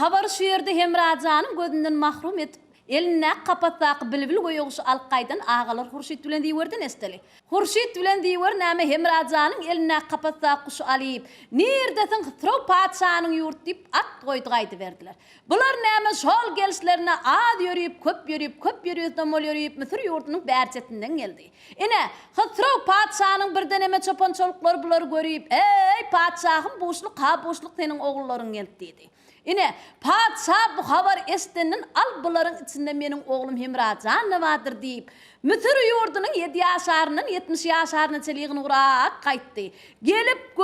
habar şuyerde Hemrajanın gözünden mahrum et. Eline kapatak bilbil goyuğusu alqaydan ağalar Hurşit bilen diýerden esteli. Hurşit bilen diýer näme Hemrajanın eline kapatak kuşu alyp, nerdetin Hıtrov paçanyň ýurt diýip at goýdy gaýdy berdiler. Bular näme şol gelişlerine ad ýörüp, köp ýörüp, domol ýörüp, Misir ýurdunyň bärçetinden geldi. Ine Hıtrov paçanyň birden eme çopançoluklar bular görüp, "Ey paçahym, boşluk ha boşluk seniň oğullaryň geldi" dedi. Ine padşah bu habar esteninin al buların içinde menin oğlum Hemrajan näwadyr diýip Misir ýurdunyň 7 ýaşarynyň 70 ýaşaryna çeliğini urak gaýtdy. Gelip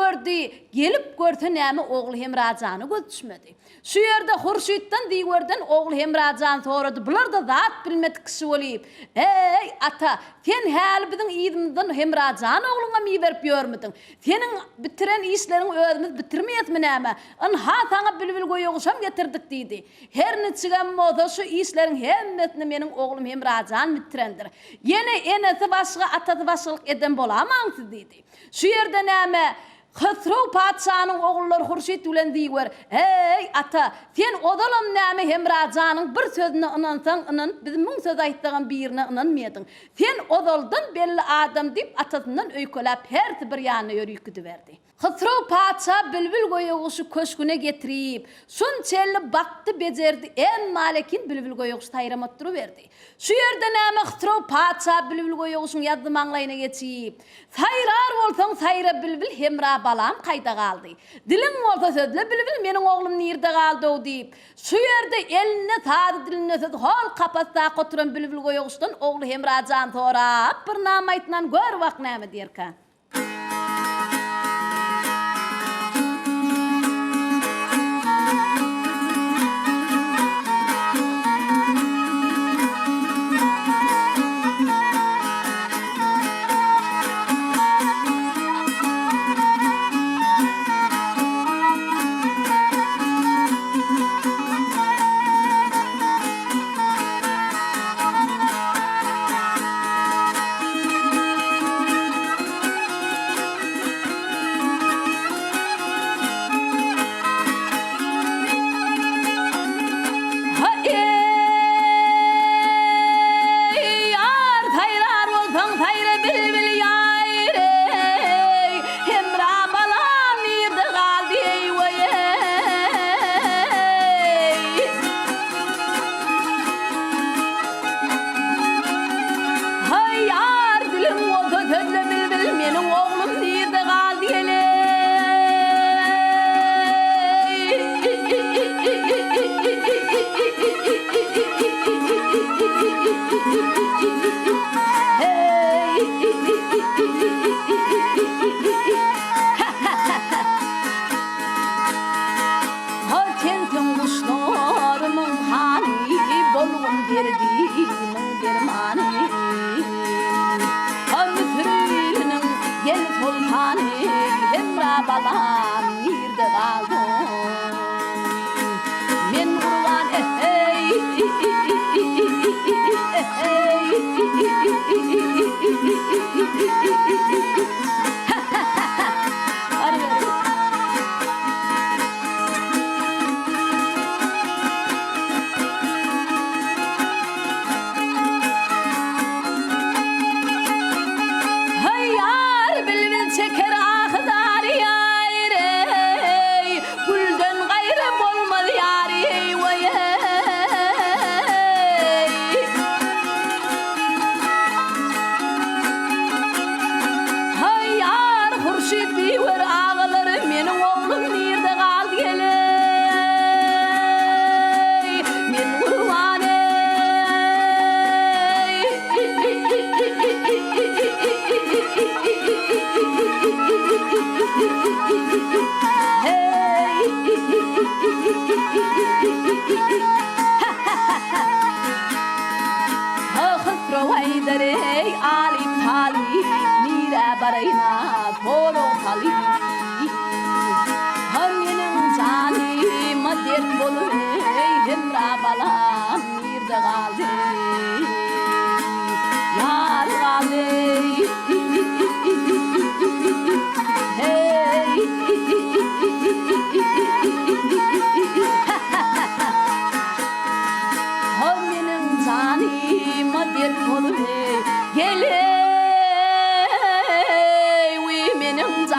gördi näme oğul Hemrajany göz düşmedi. Şu ýerde Hurşitden diýerden oğul Hemrajan sorady. Bular da zat bilmedik kişi bolyp, "Ey ata, sen häli biziň ýyzymyzdan Hemrajan oğluňa mi berip ýörmüdiň? Seniň bitiren işleriň özümiz bitirmeýetmi näme? Ha saňa bilbil goýuğuşam getirdik" diýdi. "Her neçigem bolsa şu işleriň hemmesini meniň oğlum Hemrajan bitirendir. Yine enesi başga atasy başylyk eden bolamaňsyz" diýdi. Şu ýerde näme Hıtrov paçanyň oğullary Hurşit bilen diýer, "Ey ata, sen odalam näme Hemrajanyň bir sözüne inansaň inan, biz müň söz aýtdygan birine inanmaýdyň. Sen odaldan belli adam diýip atasyndan öýkelep her bir ýanyna ýörükdi berdi." Hıtrov paça bilbil goýuğuşy köşküne getirip, şunçely bakty bejerdi, en malekin bilbil goýuğuşy taýramat duruberdi. Şu ýerde näme Hıtrov paça bilbil goýuğuşyň ýazdy maňlaýyna geçip, "Saýrar bolsaň saýra bilbil Hemra balam kaýda galdy. Dilim bolsa sözle bilbil meniň oglum nirde galdy" diýip, şu ýerde eline taýdy diline söz hol kapatda oturan bilbil goýuğuşdan ogly Hemrajan sorap bir nam aýtnan gör wak näme diýerkä.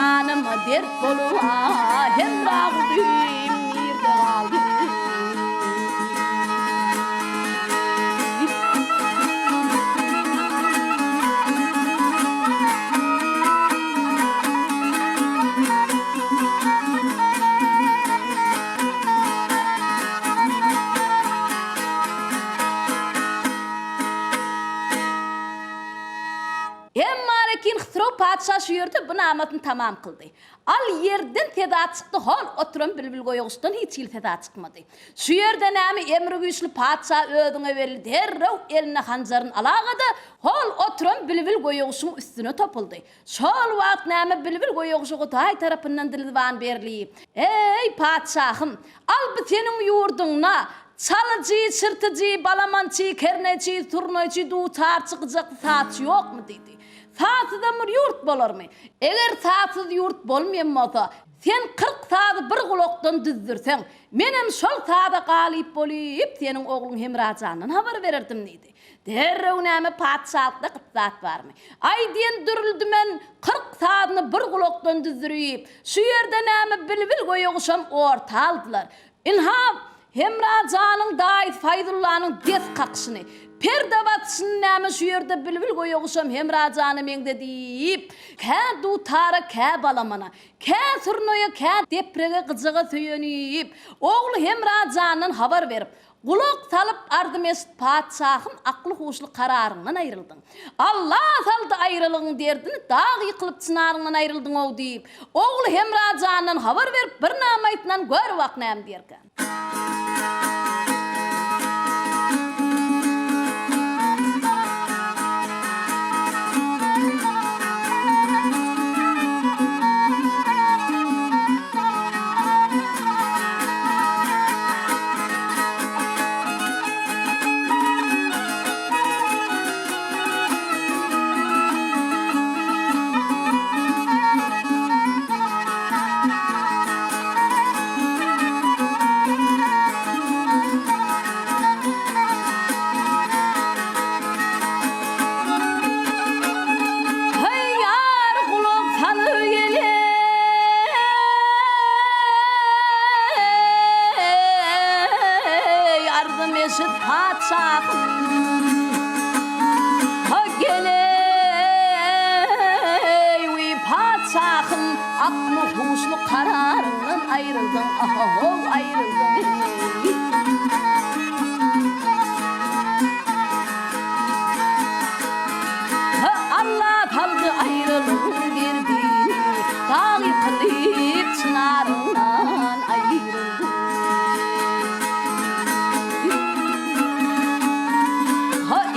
canıma dert boluva hemrağdım nerede kaldı. Emmalekin xıtro padşah şu yerde bu namatını tamam kıldı. Al yerden teda çıktı hol oturan bülbül koyuğustan hiç il teda çıkmadı. Şu yerde nami emri güçlü padşah ödüne verildi. Herrav eline hancarın alağıdı. Hol oturan bülbül koyuğusun üstüne topuldu. Şol vakt nami bülbül koyuğusu Kutay tarafından dilvan berli. Ey padşahım al bu senin yurduna. Çalıcı, çırtıcı, balamançı, kerneci, turnaycı, duçar çıkacak saat yok mu dedi. Saatı da bir yurt bolur mu? Eğer saatsız yurt bolmayamasa, sen 40 saatı bir kulaktan düzdürsen, benim şol saata galip boluyup senin oğlun Hemracan'dan haber verirdim dedi. Derrev näme padşahlıkta kıtsat var mı? Ay diyen dürüldü men 40 saatını bir kulaktan düzdürüyüp, şu yerde näme bilbil koyuğuşam orta aldılar. İlham, Hemracan'ın dayı Faydullah'ın des kakşını, perdavatçının näme şu yerde bilbil koyuğuşam Hemracan'ı mende deyip, kə dutara, kə balamana, kə sırnoya, kə deprege kızıga söyönüyip, oğlu Hemracan'ın haber verip, kulak salıp ardım est padşahın aklı huşlu kararından ayrıldın. Allah saldı ayrılığın derdini, dağ yıkılıp çınarından ayrıldın o deyip, oğlu Hemracan'ın haber verip bir namaytından gör vaknayam derken. Aklı huşlu kararından ayrıldın, ah ayrıldın. Allah kaldı ayrılığın derdini, dağ yıkılıp çınarından ayrıldın.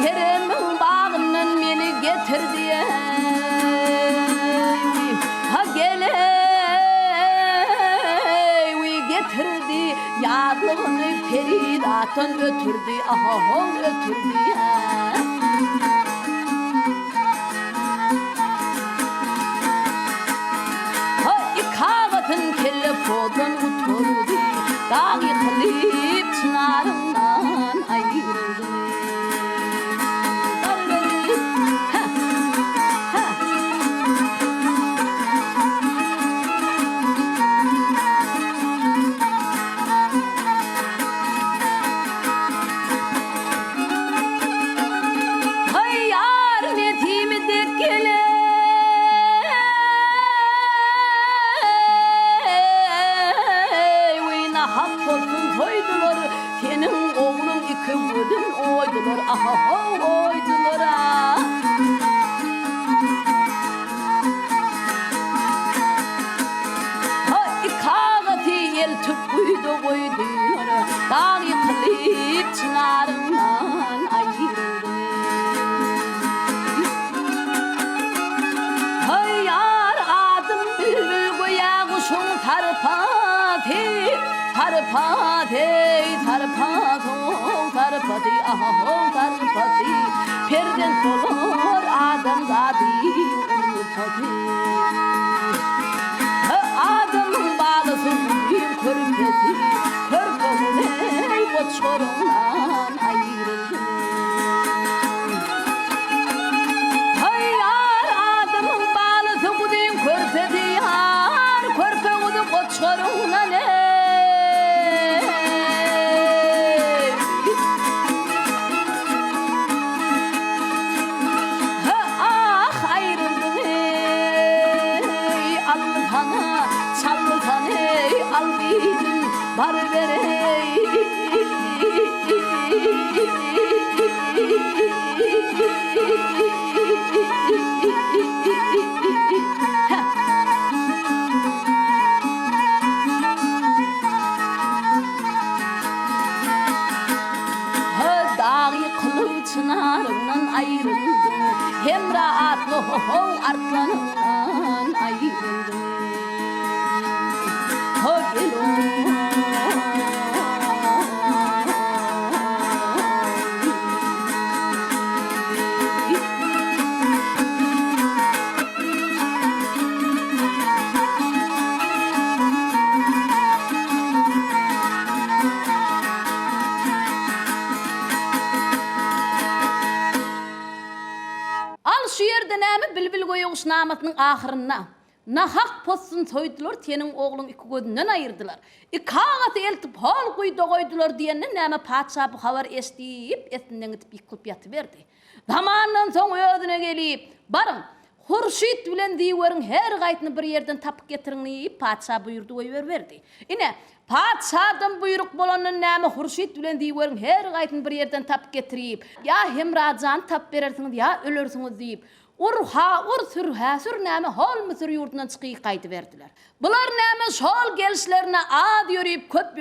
Eremin bağından beni getirdi. Getirdi, yadlığını peridatın ötürdü, ötürdü. İkavatın kelefodun oturdu, dağ yıkılıp çınarından ayrıldı. Senin oğlun iki budun oydular, oydular ah. İkağıtı el tüpüydü koydular, dağ yıkılıp çınarından ayrıldı. Yar adım bülbül koya kuşun tarpatı, tarpatı, tarpatı, perden solur adam zadi unutadı. Adamın bağlısı bir körpesi, körpesine o çorundan ayrıldı. Yar adamın bağlısı bu din körpesi ya. soruna ne? Ah ayrıldım ey Allah'ına çallıdan ey albidim bar verey. Dağı kılıçlarından ayrıldım, hemraatlı artlarından ayrıldım. Gelin. Al şu yerde näme bilbil goýuş namatynyň ahyrynda. Nahak postun soýdular, senin oğlun iki gözünden ayırdılar. Kağıt eltip hal goýda goýdular diýende näme paça bu habar esdip, esinden gitip ýykylyp ýatyberdi. Zamandan soň özüne gelip, barın, Hurşit bilen diýwerin her gaýtyny bir ýerden tapyp getiriň diýip paça buýurdy goýberdi. Ine paçadan buyruk bolandan näme Hurşit bilen diýwerin her gaýtyny bir ýerden tapyp getirip, ya Hemrajan tap berersiňiz ya ölersiňiz diýip, sür näme hal Mısır ýurdundan çykyp gaýty berdiler. Bular näme şol gelişlerine ad ýörüp, köp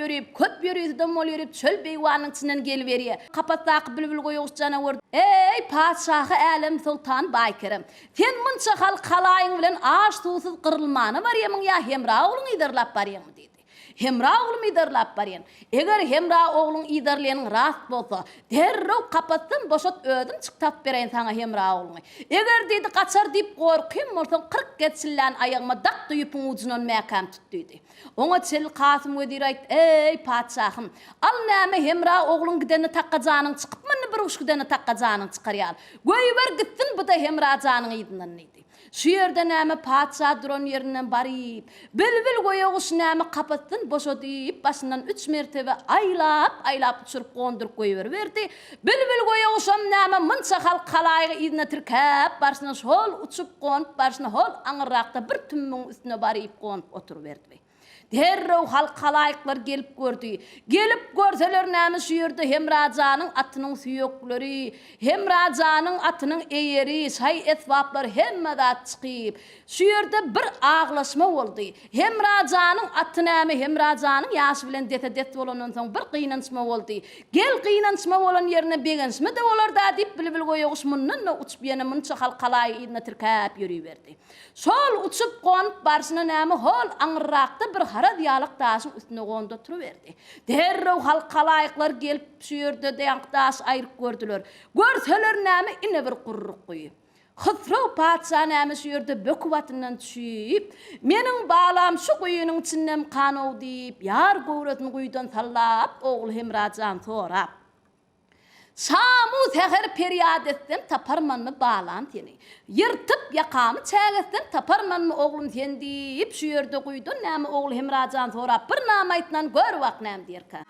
ýörüp, mol ýörüp, çöl beýwanyň içinden gelip berýär. Kapatdaky bilbil goýuş janawar. Ey paçahy Älim Sultan Baýkerem, sen munça halk halaýyň bilen aş suwsuz qyrylmany barýamyň ya Hemra ogluň idarlap barýamyň diýdi. Hemra oğlum idarlap barýan. Eger Hemra oğluň idarlygyny rast bolsa, derrew kapatdym, boşat ödüm çyktap bereň saňa Hemra oğluny. Eger diýdi gaçar diýip gorkym bolsaň 40 getsilän aýagyma dak duýup ujunan mäkam tut diýdi. Oňa çel Kasym wedir aýtdy: "Ey paçahym, al näme Hemra oğluň gideni taqqajanyň çykypmyny bir uş gideni taqqajanyň çykarýar. Goýber gitsin bu da Hemra janyň ýydynan" diýdi. Şu ýerde näme paça duran ýerinden baryp, bilbil goýuş näme kapatdyn, boşadyp başyndan 3 mertebe aýlap uçurup gondurup goýberdi. Bilbil goýuşam näme munça halk halaýygy ýydyna tirkäp, başyna şol uçup gonyp, başyna hol aňyrrakda bir tümmüň üstüne baryp gonyp oturuberdi. Derrew halk halaýyklar gelip gördü. Gelip görseler näme şu ýerde Hemrajanyň atynyň süýekleri, Hemrajanyň atynyň eýeri, şaý etbaplary hemme zat çykyp. Şu ýerde bir aglaşma boldy. Hemrajanyň aty näme Hemrajanyň ýaşy bilen det bolandan soň bir gynançma boldy. Gel gynançma bolan ýerine begençme de bolar da diýip bilbil goýuş mundan uçup ýene munça halk halaýygyna tirkäp ýürüberdi. Şol uçup gonyp barşyna näme hol aňyrrakda bir hara diýalyk taşyň üstüne gonda turuberdi. Derrew halk halaýyklar gelip şu ýerde diýalyk taş aýryp gördüler. Görseler näme ine bir gurruk goýy. Hıfraw paça näme şu ýerde böküwatyndan düşüp, meniň balam şu goýunyň içinden kanaw diýip, ýar gowratyn goýdan sallap, ogul Hemrajan sorap. Samu seher peryad etdim, taparmanmy balan seni. Yırtıp yakamy çägesdim, taparmanmy oglum sen diýip şu ýerde goýdun, näme ogul Hemrajan sorap, bir näme aýtnan gör wak näme diýerkä.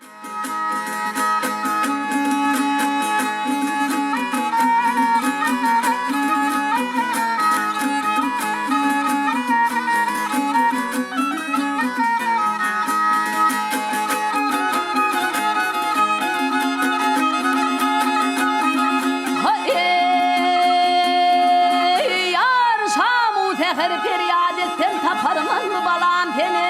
Feryat etsen taparman mı balam seni?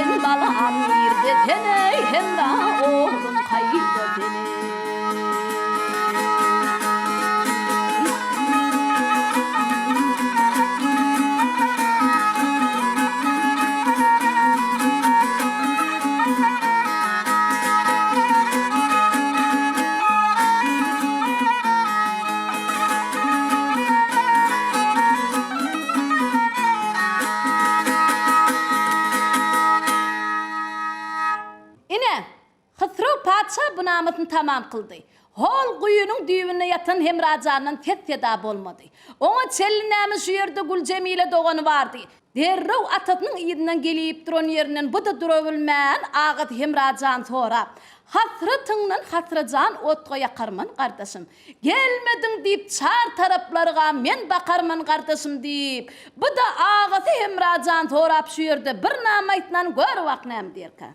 sen balan yerde teney hemra oğlum kayda teney. Bu namatını tamam kıldı. Hol kuyunun düğününe yatan Hemracan'ın tet teda bolmadı. Ona çellinemiz şu yerde Gül Cemile doğanı vardı. Derrev atatının iyidinden gelip duran yerinden bu da durabilmeyen ağıt Hemracan sonra. Hasretingen hasracan otga yakarman kardeşim. Gelmedin deyip çar taraflarına men bakarman kardeşim deyip. Bu da ağıt Hemracan sonra şu yerde bir namaytnan gör vaknem derken.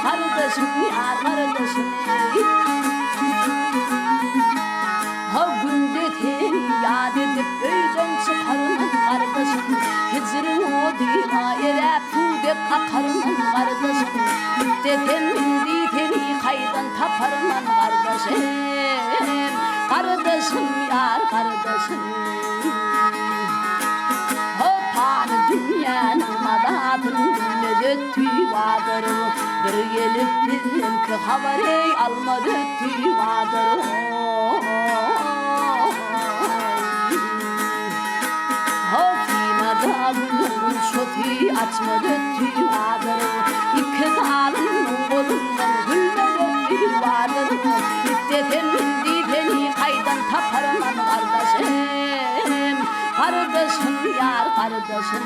Kardeşim yar kardeşim ha günde seni yad edip öyden çıkarman kardeşim hicrin o dima erep tuğdep akarman kardeşim dedemin diteni kaydan taparman kardeşim kardeşim yar kardeşim Hopan dünyanın madatın dünmede vardır bir gelip bizim ki haberi almadı vardır Hafimada gülün şofi açmadı vardır İki dalın kolundan gülmedi vardır İstetemin diteni kaydan taparman kardeşim Kardeşim yar kardeşim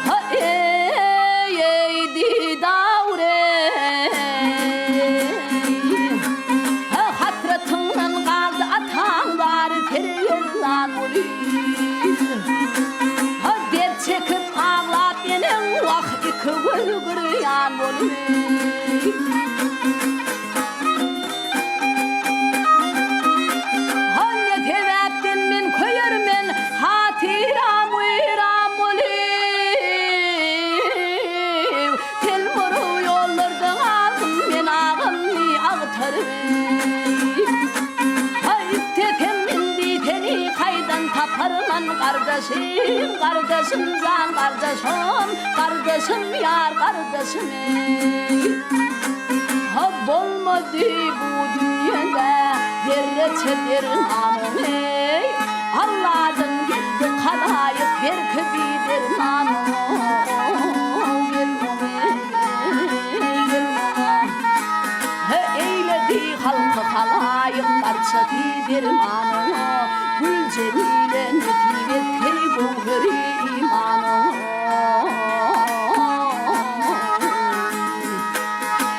Ha ey di davre Ha hatratından kaldı atanlar tereyirlan olur Ha der çekip ağla benim vah iki gülgür yan olur Kardeşim, kardeşim can kardeşim, kardeşim yar kardeşim Ha bolmadı bu dünyada yerre çedir namı Allah'ın geldi kalayıp bir kıbidir namı Eyledi halkı kalayıp karşıtidir namı Gül Cemile netivet keyboğları imanı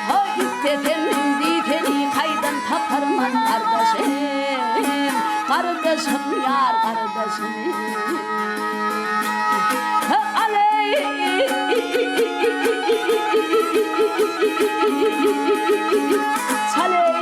Ha istetemin diteni kaydan taparman kardeşim Kardeşim yar kardeşim Ha aley Saley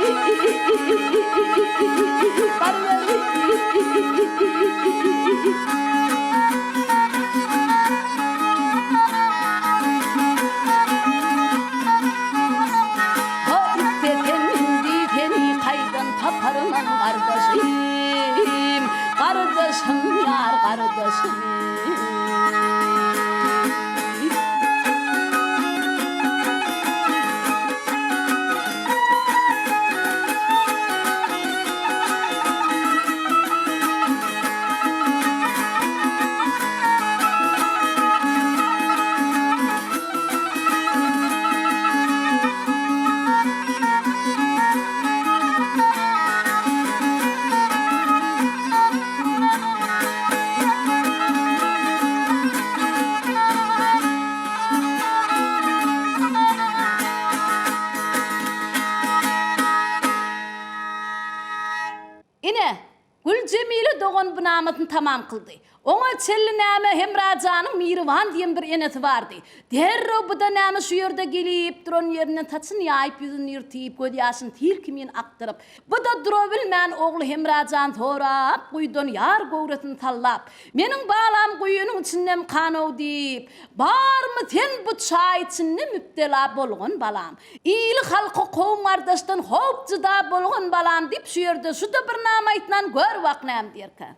Ine Gül Cemile doğan bınamatını tamam kıldı. Ona çelli näme Hemrajanın Mirvan diyen bir eneti vardı. Derro bu da näme şu yerde gelip duran yerine tatsın yayıp yüzünü yırtıyıp gödyasın tilkimin aktırıp. Bu da duro bilmän oğlu Hemrajan torap kuydun yar gowratını tallap. Menin bağlam kuyunun içinden kanov deyip. Bar mı ten bu çay içinde müptela bolğun balam. İyili halkı kovum ardastan hopçıda bolğun balam deyip şu yerde şu da bir näme aytnan gör vaknam derken.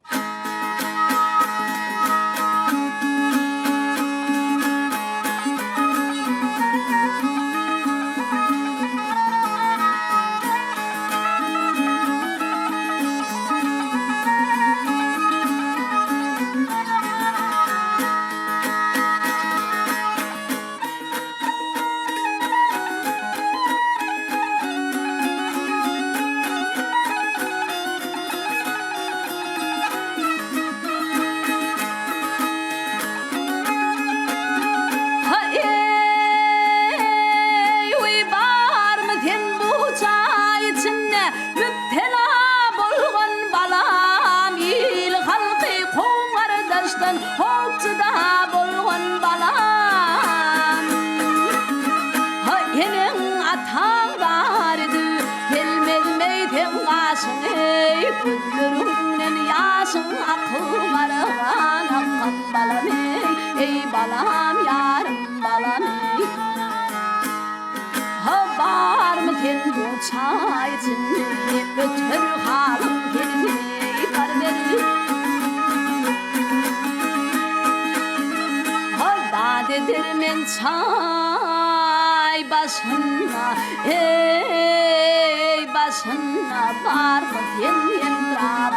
Gözlerinden yaşın akıl varılan akkan balam ey balam yarım balam ey. Ha var mı kendi çay içinde ötür halım gelmeyi var verir. Ha dadedir men çay başına ey başına var mı diyen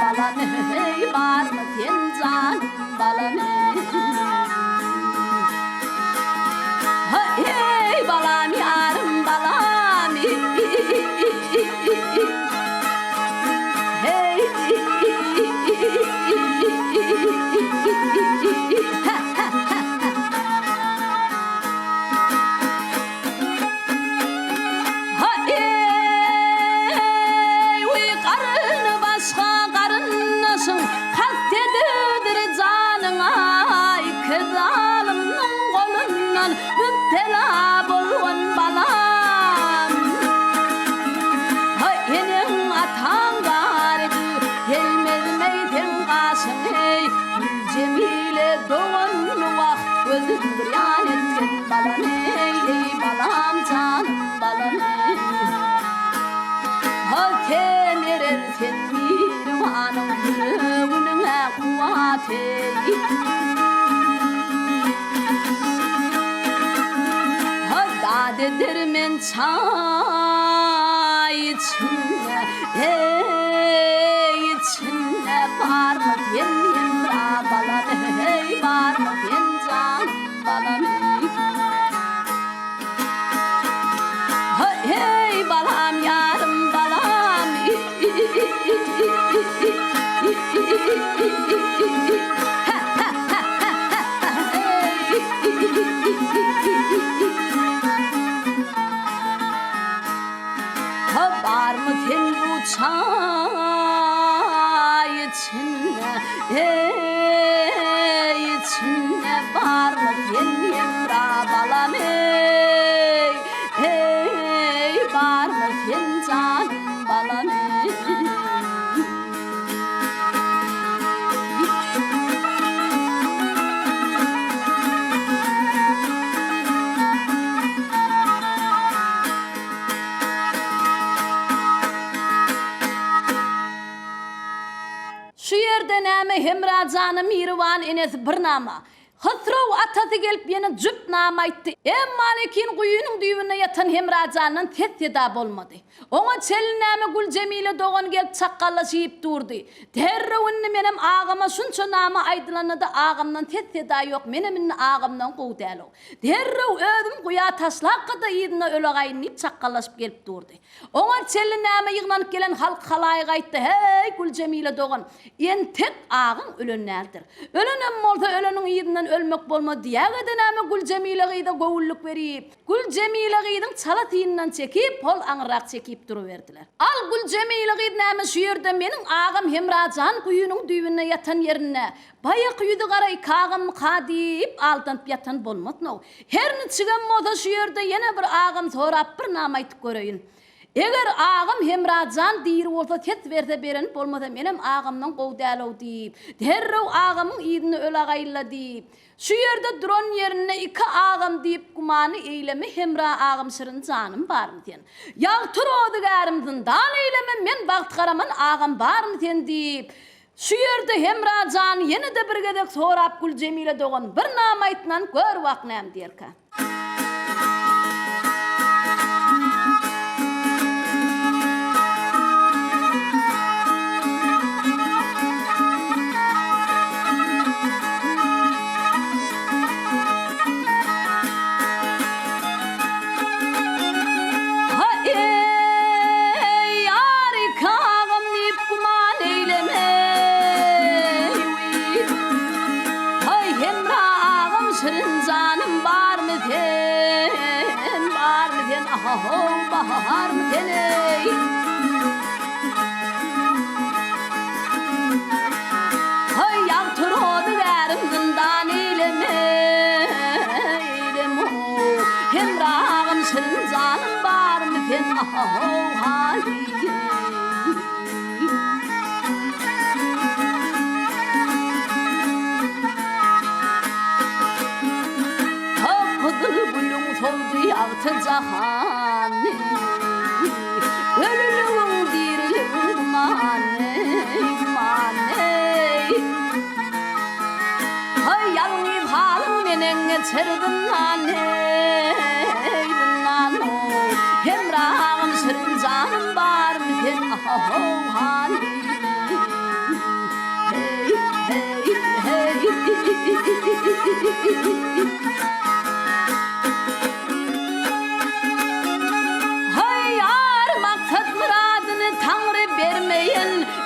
balam ey var mı diyen canım balam ey balam yarım balam hey müptela bolğun balam. Hay enin atan gardı gelmezmeyden qaşın ey. Gül Cemile doğan vakt özün bir yan etken balam ey balam canım balam ey. Ha temerer sen mirvanın gülüne kuvat ey. Dadedir men çay içinde ey içinde var mı diyen yemra balam ey var mı diyen can balam ey balam yarım balam var mı ten bu çay içinde ey içinde var mı ten yemra balam ey var mı ten canım balam Hemra Hemracanı Mirvan enesi bir nama. Hısrov atası gelip yeni cüp nama ayttı. Malikin kuyunun düğününe yatan Hemracan'ın tezda bolmadı. Ona çeliname Gül Cemile doğan gelip çakkallaşıp durdu. Derrevunni menem ağama şunça nama aydılanı da ağamdan tezda yok. Menemin ağamdan kovdelo. Derrev ödüm kuya taslak da yedine öyle gaynayıp çakkallaşıp gelip durdu. Ona çeliname yığınanıp gelen halk halayı ayttı. Hey Gül Cemile doğan. En tek ağın ölenlerdir. Ölenem olsa ölenin yedinden ölmek bolma diye edename Gül Cemile'yi de govulluk verip Gül Cemile'nin çalatıyından çekip pol anırak çekip duruverdiler. Al Gül Cemile'yi näme şu yerde menin ağam Hemracan kuyunun düğününe yatan yerine bayık yüdü qaray kağım kadip aldanıp yatan bolmat no. Her niçigen moda şu yerde yine bir ağam sorap bir nama aytıp göreyim. Eğer ağam Hemracan deyir olsa tet verse beren bolmasa menem ağamdan kovdalo deyip derrev ağamın iyidini öyle gayla deyip şu yerde duran yerine iki ağam deyip kumanı eyleme Hemra ağam sırın canım var mı ten. Yağtır odu gârimdin dan eyleme men baht karaman ağam var mı ten deyip şu yerde Hemracan yine de bir gedek sorap Gül Cemile doğan bir namaytından gör vaknam derken. Bahar mı deney? Hay yağtır odu verimden eyleme Hemrağım senin canın var mı den hali? Kapıdır bulun soldu yağtır cahanı ölülüğün dirilüğün mane hay yanayım halım menen geçerdin nane Hemrağım sırın canım var mı den hali hey hey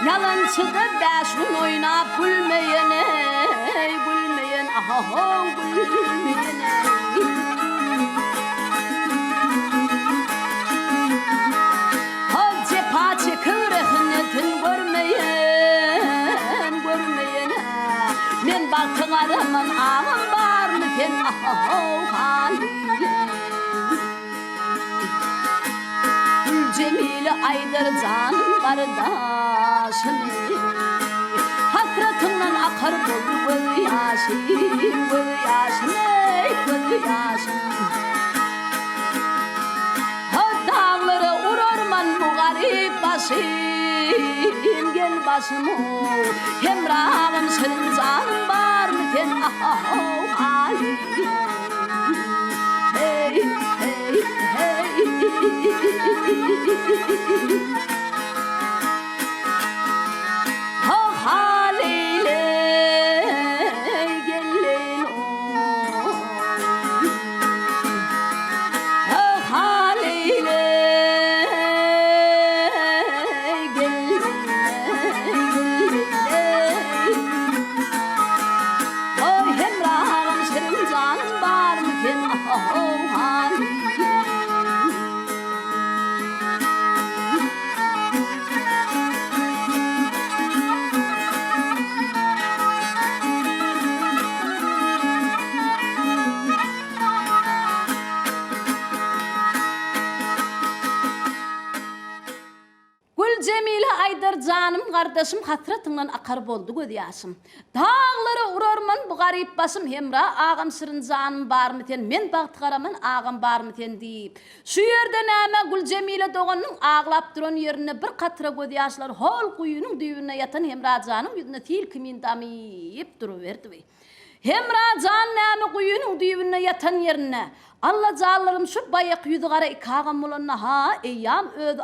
Yalancıda beşun oynap gülmeyene gülmeyen aha gülmeyene Hacı paçı kırıknetin görmeyene men baktın aramın ağın var mı ten aha haliye Gül Cemile aydır canım kardeşim Hasratından akar bul yaşım Ha dağları urarman bu garip başım Gel başımı Hemrağım senin canım var mı ten hali Hey hey hey Ha haliyle gelin o Ha haliyle gelin Oy Hemrağım senin canın var mı ten haliyle Cemile Aydar canım kardeşim hasratından akar boldu göz yaşım. Dağları urarman bu arayıp basım hemra ağam sırın zanım bar mı ten men baktı karaman ağam bar mı ten deyip şu yerde näme Gül Cemile doğanın ağlap duran yerine bir katra göz yaşlar hol kuyunun düğününe yatan hemra zanım yüzüne til kimin damıyıp duruverdi. Hemra can näme kuyunun düğününe yatan yerine Allah zallarım şu bayak yüzü gara ikağım olanna ha eyyam öd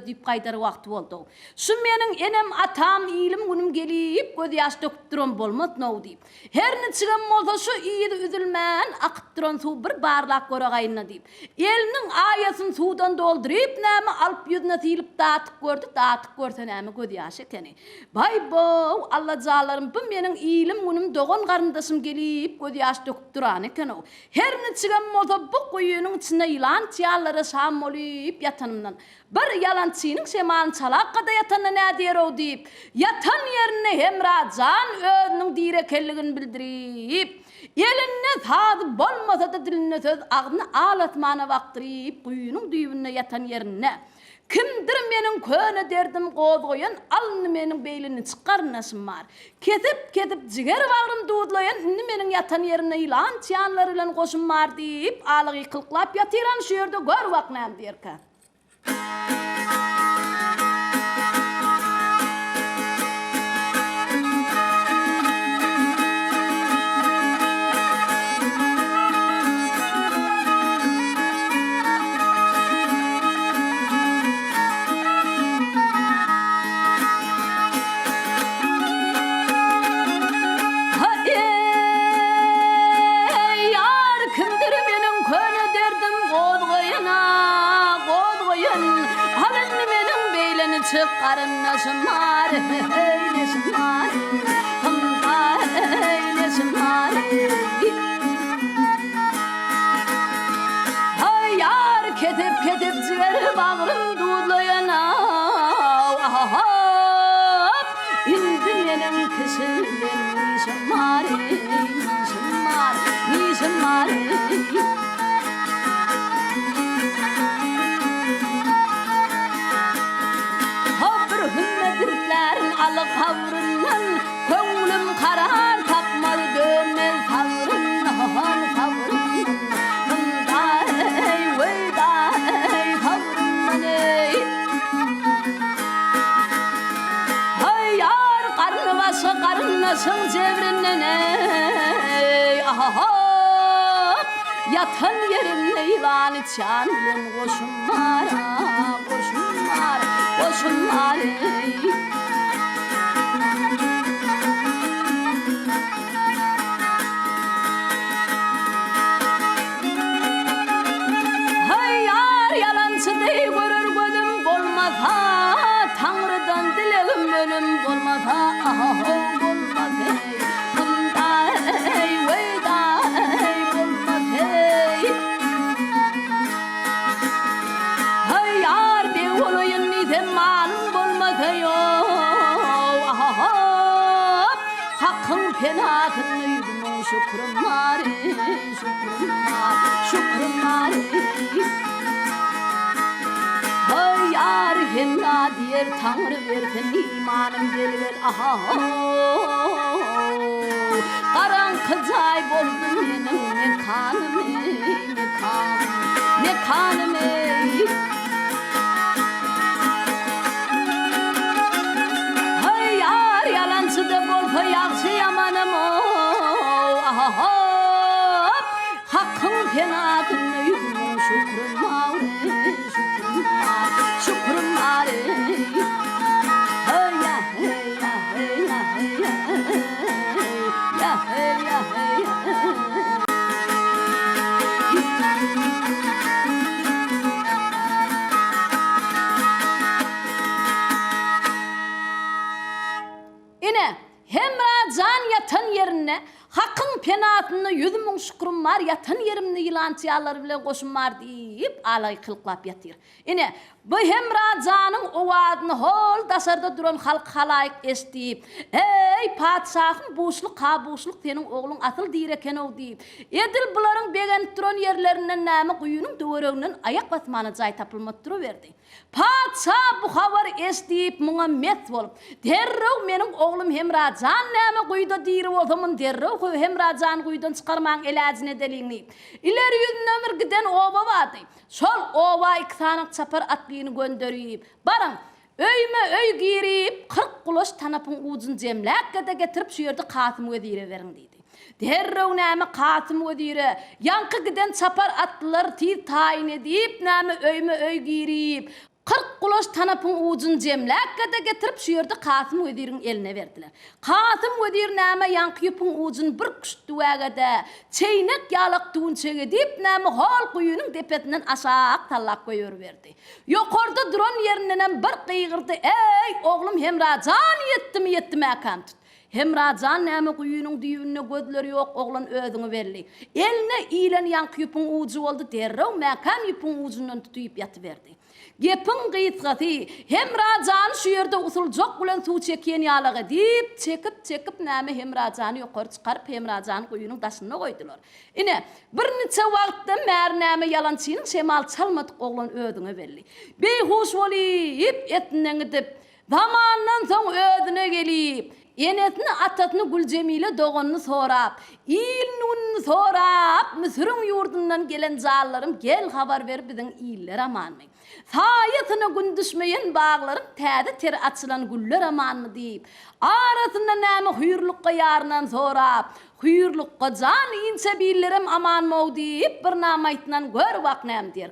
deyip kaydar vakti oldu. Şu menin enem atam ilim günüm gelip göz yaş döküp duran bolmat no deyip. Her ne çıgan olsa şu iyidi üzülmen akıp duran su bir barlak gora kayınna deyip. Elinin ayasını sudan doldurup näme alıp yüzüne tilip dağıtıp görse näme göz yaş ekeni. Bay bow Allah zallarım bu menin ilim günüm doğan karındasım gelip göz yaş döküp duran eken o. Her ne çıgan bu kuyunun içine yılan tiyalları sam olup yatanımdan. Bir yalancının seman çalakada yatanına ne diyer o deyip. Yatan yerine hemra can önünün direkelligini bildirip. Eline tadı bolmasa da diline söz ağını ağlatmana vaktırıp kuyunun düğününe yatan yerine. Kimdir menin köne derdim qoğdoyan, alını menin beylini çıkarnasım var. Ketip ciger bağrım duudlayan, inni menin yatan yerine ilan tiyanlarıyla koşum var deyip, alığı kılklap yatiran şu yerde gör vaknam derken. Çıkarınasın var, eylesin var, eylesin var. Hay yar ketip ciğer bağrım duğlayana. İndi benim kısırım nisim var, nisim var. Hümmedirlerin alı kavrından Köngülüm karar tapmalı dönmez tavrından Hımday veyday tavrından Hay yar karnı bası karnasın cevrinden Yatan yerine ilan içen bilen koşun var Koşun var Hay yar yalancı dey görür gözüm bolmasa Tanrı'dan dileğim ölüm bolmasa Bolmasa Hımday veyday bolmasa Hay yar dey olayın malum bolmasa yo Hakkın penatını yudum şükrüm var Şükrüm var Hay yar hemla diyer Tanrı versen imanım geliver Karan kızay boldum benim ne kanım Yalancıda bolsa yaxşı yamanım Hakkın penatını yudum şükrüm var Şükrüm var Hey ya hey ya hey ya hey ya Ya hey ya hey ya Hemra can yatan yerine hakkın penatını yüzümün şükrüm var yatan yerimni yılan tiyaları bile koşum var deyip alay kılıklap yatır. Bu Hemracanın ovadyny hol dasarda duran halk halayık estip, ey padşahım buşluk kabuşluk senin oğlun atıl direken o deyip, edil buların begen duran yerlerinden näme kuyunun döwreginden ayak basmana jay tapylmap duruverdi. Padşah bu habar estip muňa met bolup, derrew meniň oğlum Hemracan näme kuyda dirip bolsamyn derrew Hemracan kuydan çykarmaň elajine deliňi. İleri ýüzüne ömür giden oba bardy. Sol ova iki tane çapar atlyny gönderip, barın öyme öy girip 40 kuloş tanapın ucun jemläp getirip şu ýerde Kasym Wezire beriň diýdi. Derrew näme Kasym Wezire ýanky giden çapar atlylar tiz taýin edip näme öyme öy girip 40 kuloş tanapın ucun jemläp getirip şu ýerde Kasym Weziriň eline berdiler. Kasym Wezir näme ýanky ýüpüň ucun bir kuşdy wägede çeýnek ýalyk düňçege dip näme hol kuyunyň depetinden aşak tallap goýur berdi. Ýokarda duran ýerinden bir gygyrdy. Ey oglum Hemrajan yetdimi äkam tut. Hemrajan näme kuyunyň düýünine gözleri ýok, oglan özüňi berli. Eline ilen ýanky ýüpüň ucu boldy, derrew mäkam ýüpüň ucundan tutup ýatyberdi. Gepin gıytgatı Hemrajan şu ýerde usuljak bilen suw çekýän ýalygy dip çekip näme Hemrajany ýokary çykaryp Hemrajan kuyunyň daşyna goýdular. Ine bir neçe wagtda mer näme ýalançynyň şemal çalmadyk oglan ödüňe belli. Behuş bolyp etiniň edip zamandan soň ödüne gelip enetini atatyny Güljemile doganyny sorap, ilnuny sorap, Müsürüň ýurdundan gelen jallarym gel habar ber biziň iller amanmy. Saýatyna gün düşmeýän baglarym täze ter açylan güller amanmy diýip, arasynda näme hüýrlükkä ýarynan sorap, hüýrlükkä jan inse billerim amanmy diýip bir näme aýtnan gör wak näme der.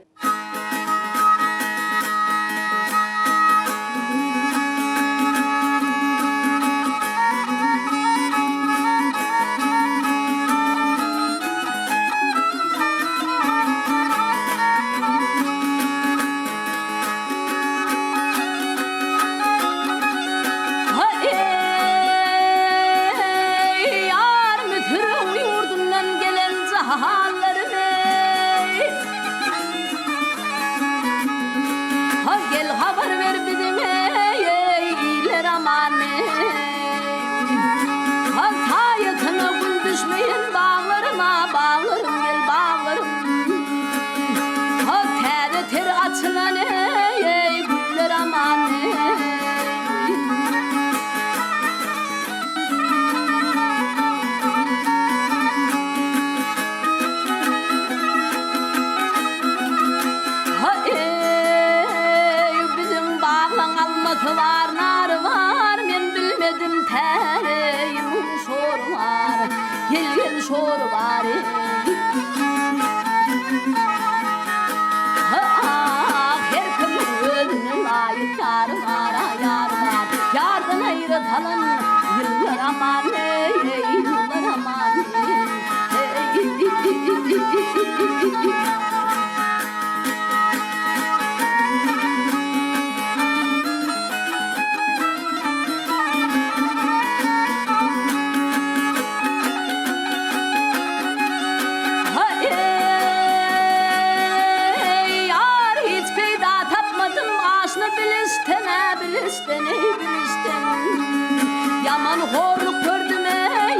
Yaman horluk gördüm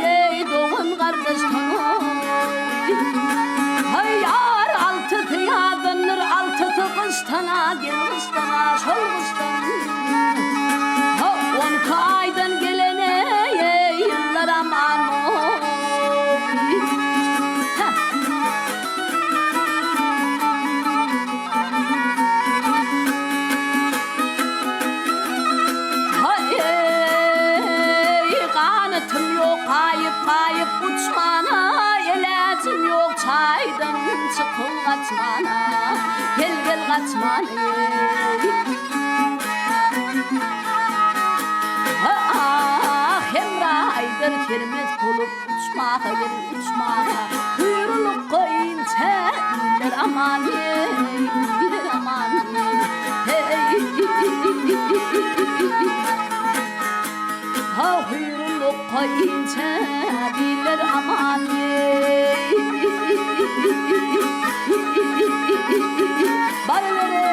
ey doğun kardeş tanım. Hay yar altı tıyadanır altı tıkıştana gel kıştana şol kıştana. Ha 10 aydan gelene ey yıllar aman kayıp uçmana, elacım yok çaydan çıkın kaçmana, gel kaçmana. Hemraydır kerimiz bulup uçmağa gel uçmağa, hüyrülük koyunca bilir aman bilir aman ha hüyrülük koyunca bilir aman Barları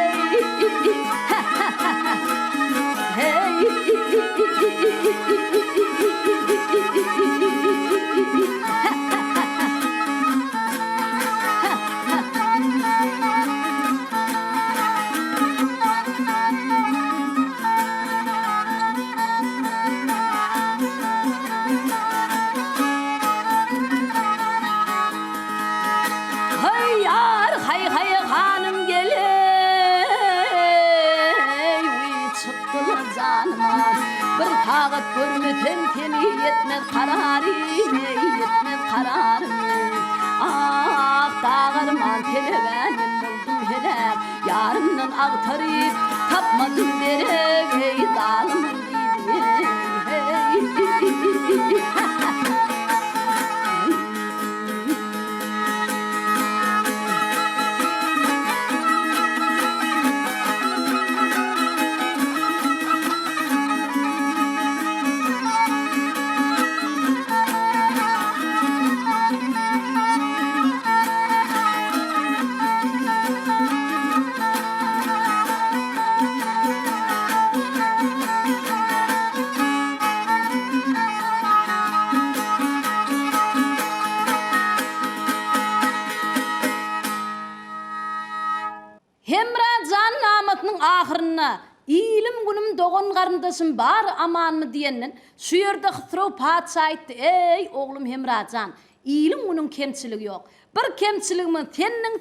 bir tağıt görmesen seni yetmez kararım, yetmez kararım. Ah dağırman televenim buldum hele, yarımdan ağtarıp tapmadım derek, ey zalımın diydim, hey. Hemracan namatının ahırına ilim günüm doğan qarındaşım var aman mı diyenin şu yerde hıtırı patsaydı ey oğlum Hemracan ilim günün kemçiligi yok. Bir kemçiligimin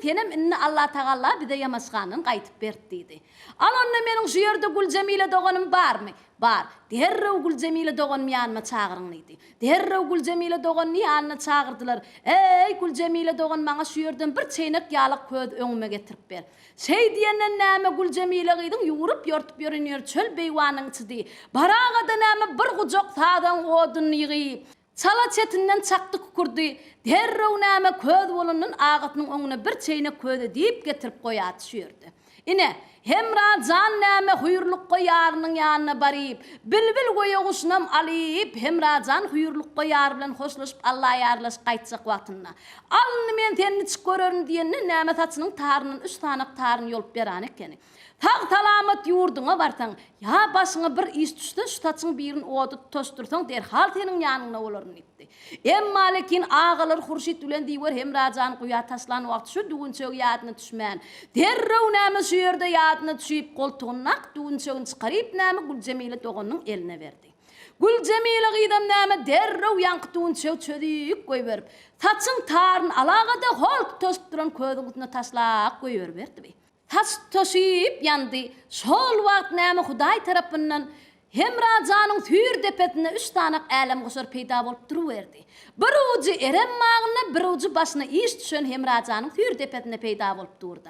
tenim inni Allah Teala bize yamaskanın qaytıp berdi. Alonna menin şu yerde Gülcemile doğanım var mı? Var. Derrew Gülcemile doğanım yanıma çağırın idi. Derrew Gülcemile doğanını yanına çağırdılar. Ey Gülcemile doğan bana şu yerden bir çeynek yağlık köz önüme getirip ber. Şey diyenden näme Gülcemile gıydın yuğurup yortup yörünüyor çöl beyvanın çidi. Barağada näme bir gucak sağdan odun yığıyıp. Çala çetinden çaktı kukurdu. Derrew näme köz bolunun ağıtının önüne bir çeynek köz deyip getirip koyat şu yerde. İne Hemracan näme huyurluk koyarının yanına barıp bilbil koyuğuşunam alıp Hemracan huyurluk koyar bilen hoşlaşıp Allah yarlaş qaytsak vaktında. Alını men tenini çık görörün diyenini näme taçının tarının üç tanak tarını yolup beran ekeni. Taq talamat yurduna vartan ya başına bir iş düştü şu taçın birin odu tostursan derhal tenin yanına olurun etti. Emma lekin ağalar Hurşit bilen diyor Hemracan kuya taslan vaqt şu düğünçög yadına düşmän. Derrew näme şu yerde yadına düşüp koltuğunaq düğünçögün çıkarıp näme Gülcemile doğanın eline verdi. Gülcemile gıydam näme derrew yanqı düğünçög çödüyüp koy verip taçın tarın alağada holt tostup duran közün üstüne taslaq koy verdi. Tas tosip yandı. Sol vaqt näme Huday tarapından Hemracanın tür depetine üç tanak alem qosor peyda bolup duruverdi. Bir ucu erem mağına bir ucu başına iş düşön Hemracanın tür depetine peyda bolup durdu.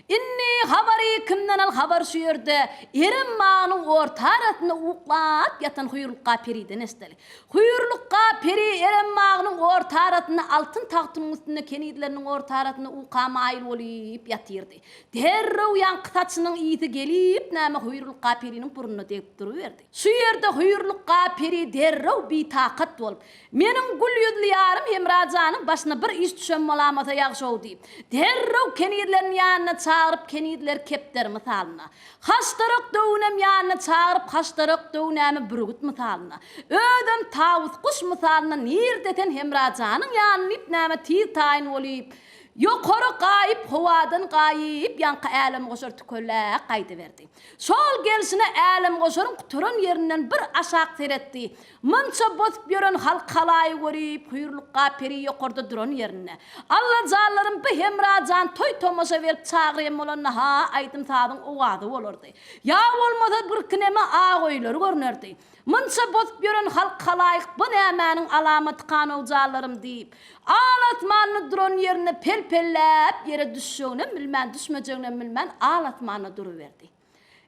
İnni havari kimden al habar şu yerde erem mağının ortaratını uqlap yatan huyurlukka periden esteli. Huyurlukka peri erem mağının ortaratını altın tahtının üstüne kenidlerinin ortaratını uqamayıl olip yatırdı. Derrew yanqı taçının iyiti gelip näme huyurlukka perinin burnuna deyip duruverdi. Şu yerde huyurlukka peri derrew bir taqat bolup menin gül yüzlü yarım Hemracanın başına bir iş düşen malamata yağşov deyip derrew kenidlerin yanına çağırıp kenidler kepter misalına. Haştarık dövünem yanına çağırıp haştarık dövünemi bürgüt misalına. Ödüm tavus kuş misalına nirdeten Hemracanın yanına ip näme tir tayin oluyup yukarı qayıp huvadan qayıp yankı alem qoşor tükölle qaydı verdi. Sol gelsine alem qoşorun kuturun yerinden bir aşaq teretti. Mınça bosp yörün halk halayı görüp huyurlukka peri yukarıda duran yerine. Allah zallarım bir Hemracan toy tomosa verip çağırayım olanına ha aydım tadın oğadı olurdu. Ya olmasa bir kineme ağ oyları görünürdü. Mınça bosp yörün halk halayık bu nämenin alamatı kanı zallarım deyip ağlatmanı duran yerine pelpellep yere düşüşüne bilmän düşmeceğine bilmän ağlatmanı duruverdi.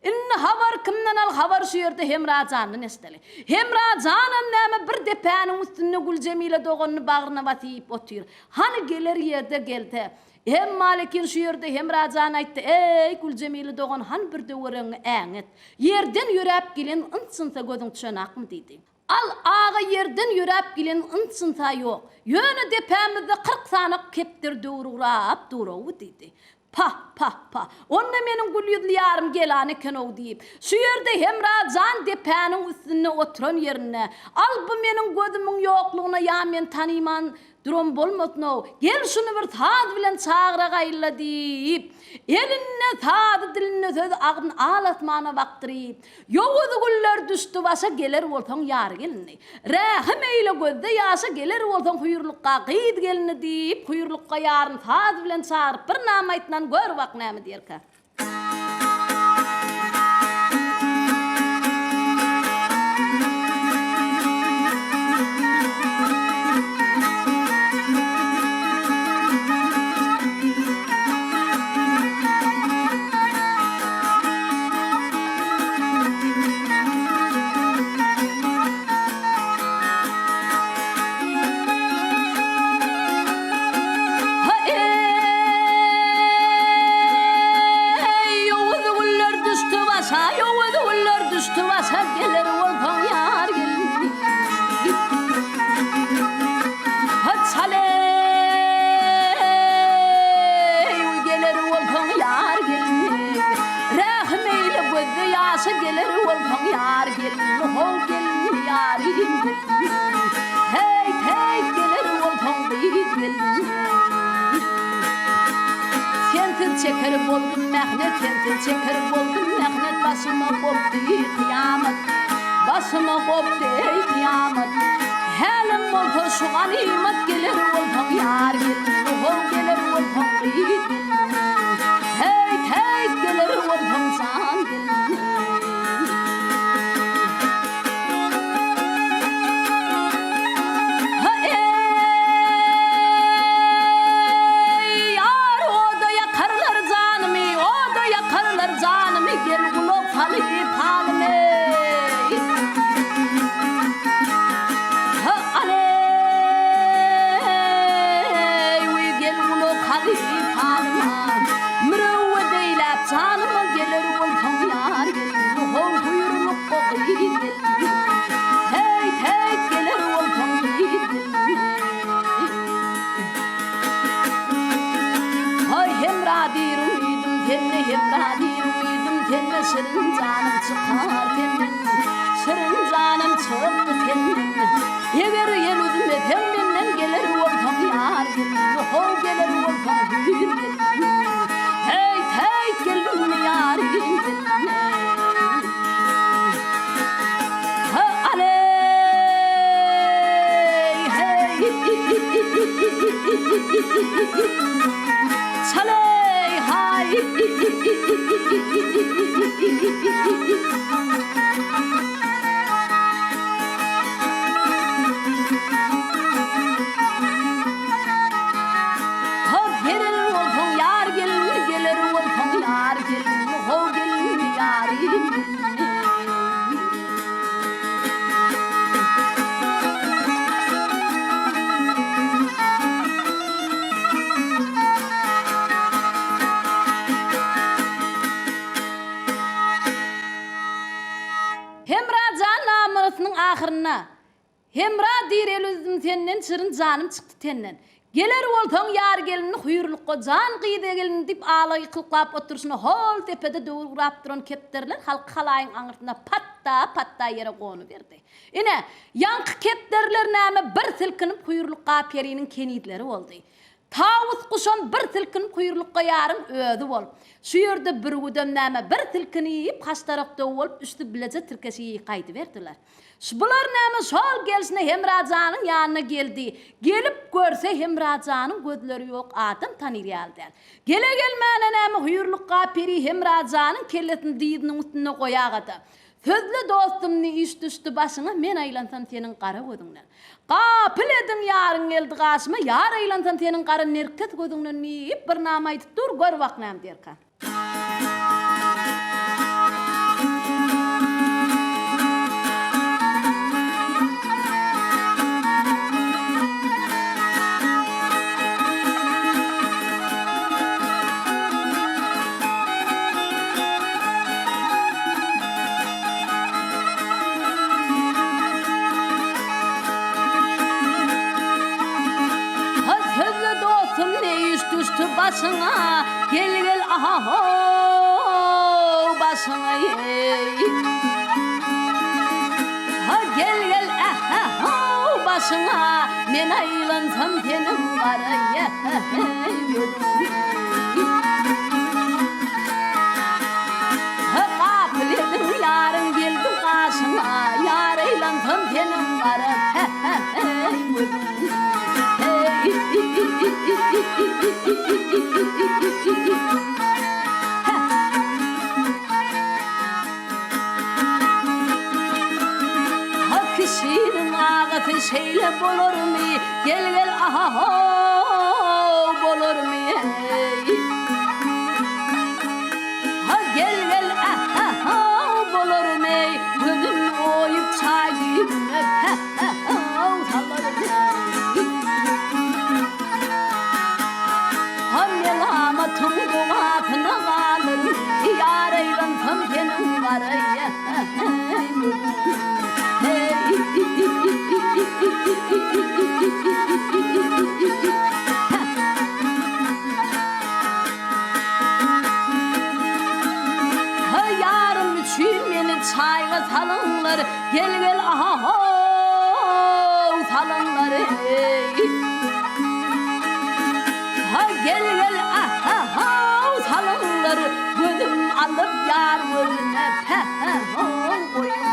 İnni havar kimden al havar şu yerde Hemracan'ın esteli. Hemracan'ın näme bir depenin üstüne Gülcemile doğanını bağrına batıyıp otuyor. Hani gelir yerde geldi. Emma lekin şu yerde Hemracan aytdı. Ey Gülcemile doğan han bir döwürüňi äňet. Yerden yürep gelen ıntsınsa gözüň tüşenak mı dedi. Al ağa yerden yürep gelen ıntsınsa yok. Yönü depemizde 40 sanak keptir döwürürap durawu dedi. Pah. Onunla menin gül yüzlü yarım gelan eken o deyip. Şu yerde Hemracan depenin üstüne oturan yerine. Al bu menin gözümün yokluğuna ya men tanıyman durum bolmatno. Gel şunu bir tadı bilen çağıra gayla deyip. Elinne tadı diline söz ağın ağlatmana baktırıp. Yoğudu güller düştü başa gelir olsan yar gelini. Rahim eyle gözde yaşa gelir olsan huyurlukka qeyd gelini deyip. Huyurlukka yarın tadı bilen çağırıp bir namaytnan gör vak näme derka. çeker boldum mehnet tentin çeker boldum mehnet başıma koptu kıyamet başıma koptu kıyamet helim oldu şu ganimet gelir oldu yar gelir ol gelir oldu hey hey gelir oldu san gelir Şırın canım çıkar tenden Şırın canım çıktı tenden Eğer el üzüme tendenden gelir ortam yar gelir Hol gelir ortam büyür gelir Hey hey gelin yarim gelir Ha aley hey çaley hay ahırına Hemra dir elüzdüm senden şırın canım çıktı tenden gelir oltan yar gelini huyurlukka can qıydı gelin dip ağlayı kılqlap otursuna hol tepede doğurap duran ketterler halk halayın anırtına patta yere qonu verdi. Ine yankı ketterler näme bir silkinip huyurlukka perinin kenidleri oldu. Tavus kuşon bir tilkin kuyurlukka yarım ödü bol. Şu yerde bir udam näme bir tilkini yiyip hastarakta olup üstü bilece tirkesi qaydı verdiler. Bular näme şol gelsine Hemracanın yanına geldi. Gelip görse Hemracanın gözleri yok adam tanır yaldan. Gele gelmene näme huyurlukka peri Hemracanın kelletin diyidinin üstüne koyağıdı. Sözlü dostum ni üstü başına men aylansan senin qara gözünden. Qapıl edin yarın geldi qaşıma yar aylansan senin qara nerket gözünden ni bir nam aytıp dur gör vaqnam derkan. Başına gel aha ho başına ha gel aha ho başına men aylansam senin var ya ha kapledim yarın geldim karşına yar aylansam senin var Hakişinin ağatı şeyle bolur mu? Gel aha ho bolur mu? Ha gel aha ho bolur mu? Gözüm oyup çayıp sallarım. Hamelamatım duvatına kalır yar eylansam senin var ya ha yarım için beni çayga salınlar gel aha ho salınlar ha gel aha ho alıp yar gözüne pehon koyun.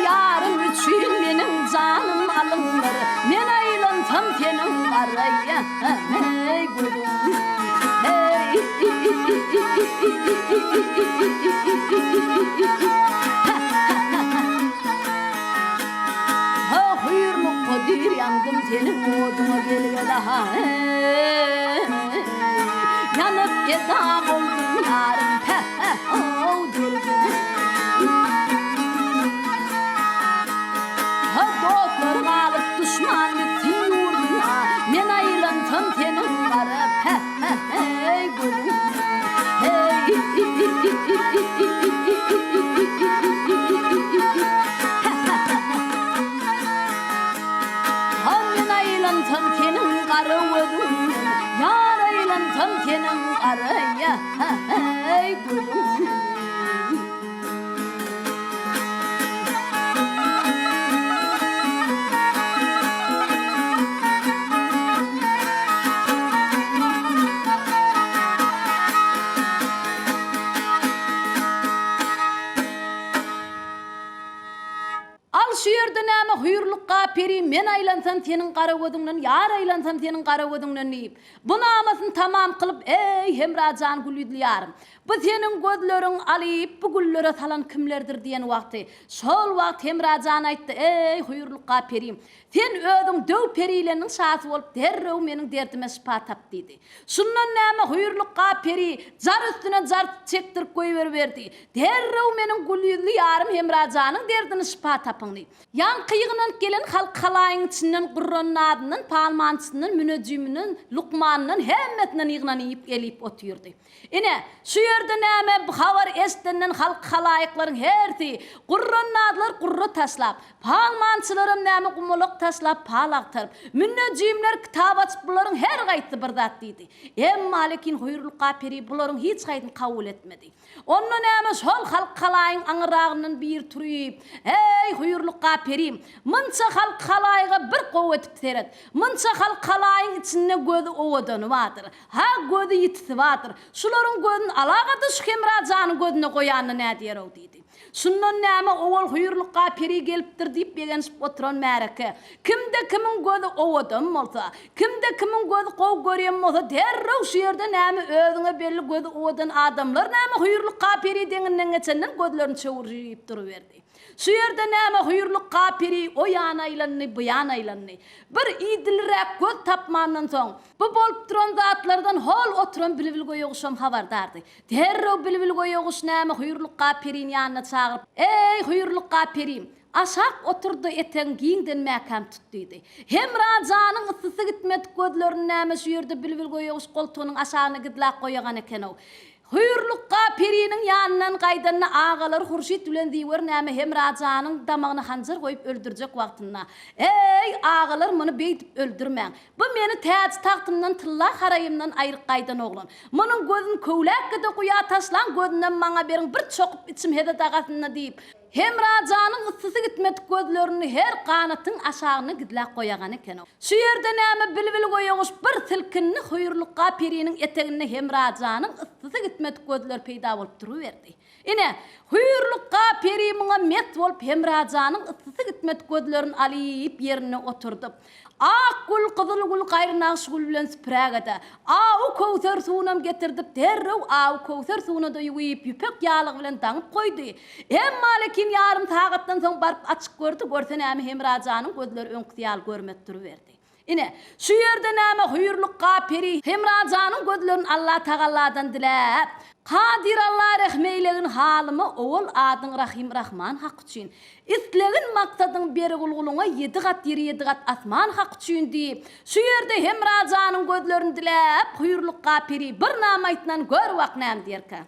Yarım üçün benim canım alınları, men aylantam tenim karaya. Hey gülüm, hey. Huyurlu kodir yandım tenim oduma gelme daha. Yanıp gedam oldum yarım pehon dürgün. Dostlarım alıp düşman gittin yurduna, men aylantam tenim kara hey gülüm, hey. Men aylantam tenim kara ödüm, yar aylantam tenim kara hey gülüm. Şu yerde näme huyurlukka peri men aylansam senin kara gözünden yar aylansam senin kara gözünden deyip bu namasın tamam kılıp ey Hemracan gülüdli yarım bu senin gözlerin alıp bu güllere salan kimlerdir diyen vakti sol vakt Hemracan aytdı ey huyurlukka peri sen ödün döv perilerinin şahsı olup derrev menin derdime şifa tap dedi. Şundan näme huyurlukka peri zar üstüne zar çektirip koyuverdi. Derrev menin gülüdli yarım Hemracanın derdini şifa tapın deyip. Yan kıyığından gelen halk halayın içinden Qur'an'ın adının, palmancısının, müneciminin, lukmanının, hemmetinden yığınan yiyip gelip otuyordu. Yine şu yerde näme havar estenden halk halayıkların herti Qur'an'ın adlar Qur'u taslap, palmancılarım näme kumuluk taslap, pal aktarıp, münecimler kitap açıp buların her gaytı birdat deydi. Lekin huyurlukka peri buların hiç gaytını kabul etmedi. Onun näme sol halk halayın anırağının bir turuyup, ey huyurlukka perim, mınça halk halayıga bir kuvvet bitiret. Mınça halk halayın içinde gözü oğudanı vardır. Ha gözü yitisi vardır. Şuların gözünün alağadı şu Hemracanın gözüne koyanını ne diyer o deydi. Şundan näme oğul huyurlukka peri geliptir deyip begenişip oturan məreke. Kimde kimin gözü oğudan olsa, kimde kimin gözü kov görüyen olsa derrev şu yerde näme özüne belli gözü oğudan adamlar näme huyurlukka peri deninden geçenden gözlerini çevirip duruverdi. Şu yerde näme huyurlukka peri o yana aylanını bu yana aylanını bir idilirek göz tapmandan soň bu bolup duran zatlardan hol oturan bilbil goýuşam habardardy. Derrew bilbil goýuş näme huyurlukka periň ýanyna çagyp ey huyurlukka perim aşak oturdu eten giýinden mäkam tutdydy. Hemrajanyň ysysy gitmedik gözlerini näme şu yerde bilbil goýuş goltugynyň aşagyna gidlap goýagan ekenow. Huyurlukka perinin yanından qaydanna ağalar Hurşit bilen diýwer näme Hemrajanyň damagyny hanjar goýup öldürjek wagtynda. Ey ağalar muny beýtip öldürmäň. Bu meni täze tahtymdan tylla harayymdan aýryp qaydan oglan. Munyň gözüni köwläkde guýa taslan gözünden maňa beriň bir çokup içim hede dagasyna diýip Hemrajanyň ysysy gitmedik gözlerini her qanatyň aşagyna gidlap goýagan ekenow. Şu yerde näme bilbil goýuş bir silkinni huyurlukka perinin etegine Hemrajanyň ysysy gitmedik gözler peýda bolup duruverdi. Ine huyurlukka peri muňa met bolup Hemrajanyň ysysy gitmedik gözlerini alyp ýerine oturdy. Ak gül kızıl gül gayrına şugul bilen süprägede. Aw kowser suwnam getirdip derrew aw kowser suwna da ýuwyp ýüpek ýalyg bilen daňyp goýdy. Emma lekin ýarym tagatdan soň baryp açyk gördü. Görsen ämi Hemrajanyň gözleri öňküýal görmek duruverdi. Ine şu yerde näme huyurlukka peri Hemrajanyň gözlerini Allah Tagalladan dilep Kadir Allah rahmeylegin halymy owul adyň Rahim Rahman hak üçin. İslegin maksadyň beri gulguluňa 7 gat ýeri 7 gat asman hak üçin diýip şu yerde Hemrajanyň gözlerini dilep huyurlukka peri bir nama aýtnan gör wak näme diýerkä.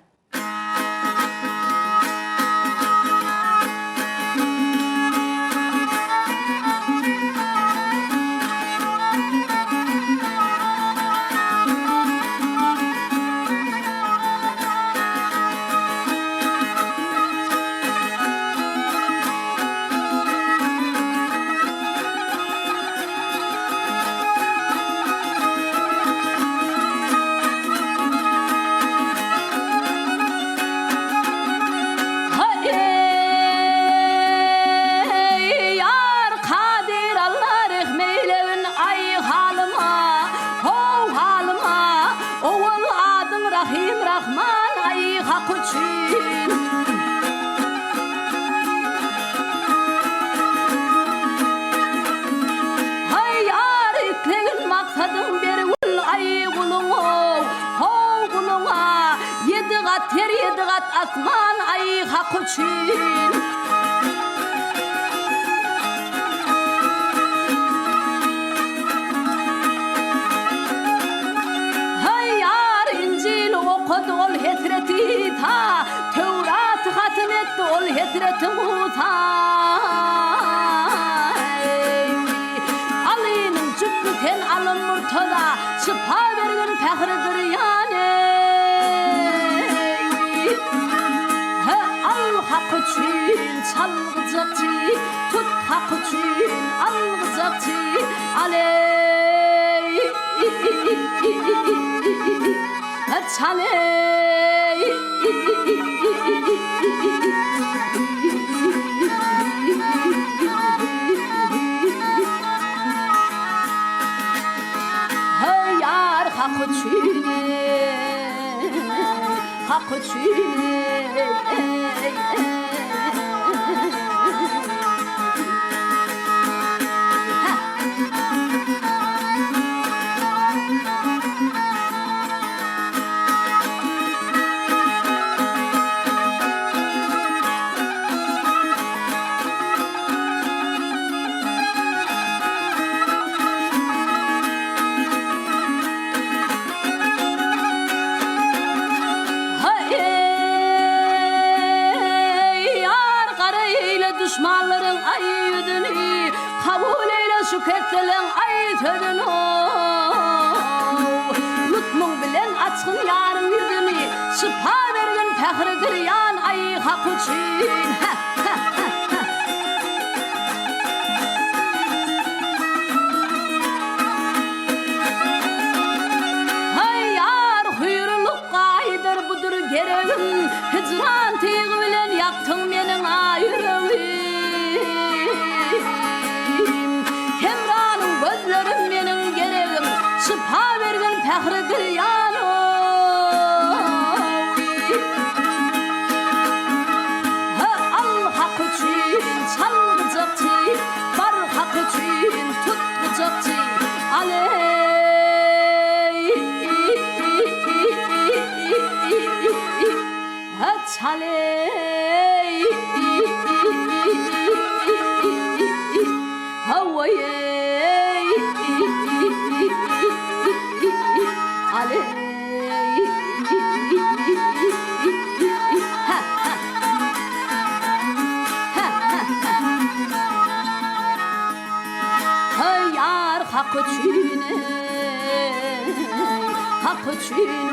için. Hay yar itlegin maksadın bir ul ay kulunu, hov kuluna, yedi kat yer yedi kat asman ay hak için. Ol hesreti ta Tevrat hatım etti ol hesreti Musa Ali'nin cübbüten alın murtada şıfa vergin pehridir yani al hak için çalgıcakçı tut hak için algıcakçı aley çale hey yar hak için hak için düşmanların ay yüzünü kabul eyle şükrettilen ay sözünü lütmun bilen açkın yarın yüzünü şıfa vergin pehridir yan ay hak için. Hay yar huyurluk kaydır budur gereğim hicran tiğ bilen yaktın menin ayrımı Hemranın gözlerim benim gereğim şıfa vergin pehridir yanım al hak için çalgıcakçı var hak için tutgıcakçı aley çaley havayey aley hay yar hak için hak için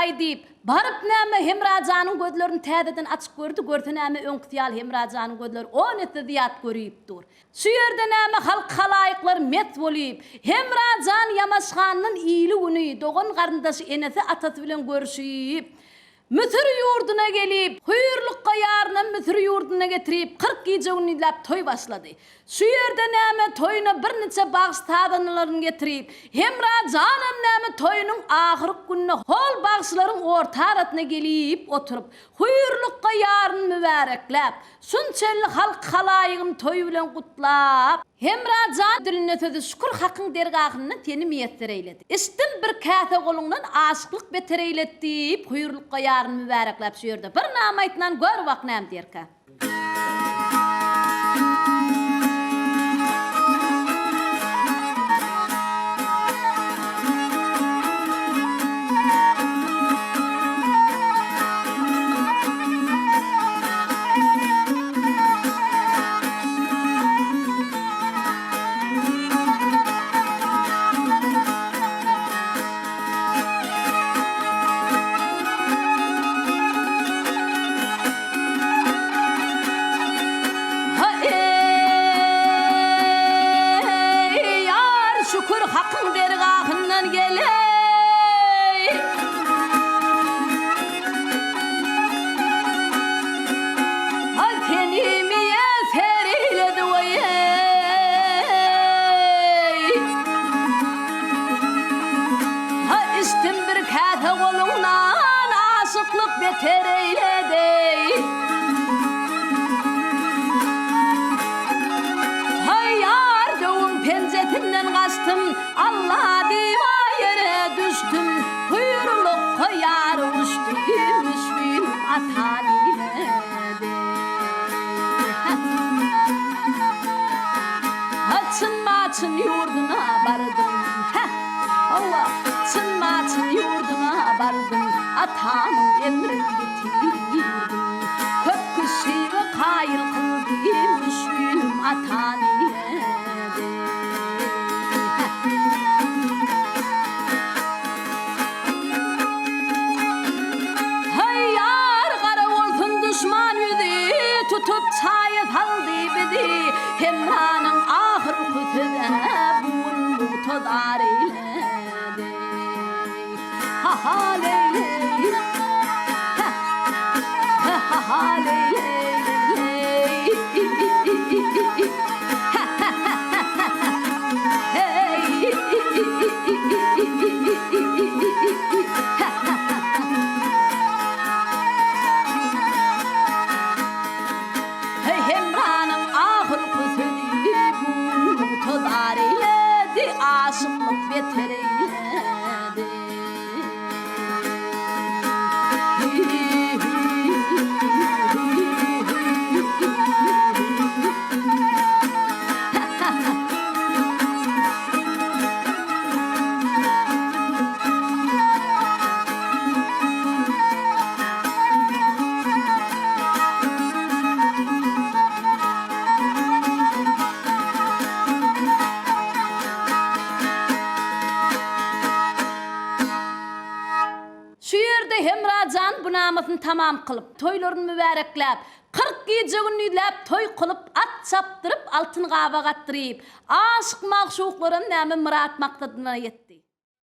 ay deyip barıp näme Hemrajanın gözlerini täzeden açık gördü, gördi näme öňküýal Hemrajanın gözleri o netde diýat görüp dur. Şu ýerde näme halk halaýyklar met bolup, Hemrajan Yamaşganyň ýyly güni dogan garyndaşy enesi atasy bilen görüşip, Mütür ýurduna gelip, huyurlukka yarına Müsür yurduna getirip 40 gece unilap toy başladı. Şu yerde näme toyuna bir neçe bağıştadanlarını getirip Hemracanım näme toyunun ahırı gününe hol bağışların orta aratına gelip oturup huyurlukka yarın mübareklep şunçelli halk halayığın toy bilen kutlap Hemracan diline sözü şükür hakkın dergahının teni miyetler eyledi. İstin bir kâte kolundan aşıklık beter eylet deyip huyurlukka yarın mübareklep şu yerde bir namaytından gör vak näm derke. Hakkın dergahından geley Ay tenimi eser eyledi vay Ay istim bir kâte kolundan aşıklık beter eyledi Hay yar doğum pencetimden kaçtım Allah diva yere düştüm Buyuruluk koyar uçtu Müşbim ataniledi Çınmaçın yurduna vardım Allah çınmaçın yurduna vardım Atamın emrini getirdim Kök kişiyi kayıl kıldım Müşbim ataniledi tutup çayı saldı bedi Hemranın ahır kütüde bulundu todar eyledi Ha ha leyley Ha ha leyley aşıklık beter eyledi Hemracan bu namasını tamam kılıp, toylarını mübareklep, 40 gece günlülep, toy kılıp, at çaptırıp, altın qaba qattırıp, aşık mağşuqların näme murat maqsadına yetdi.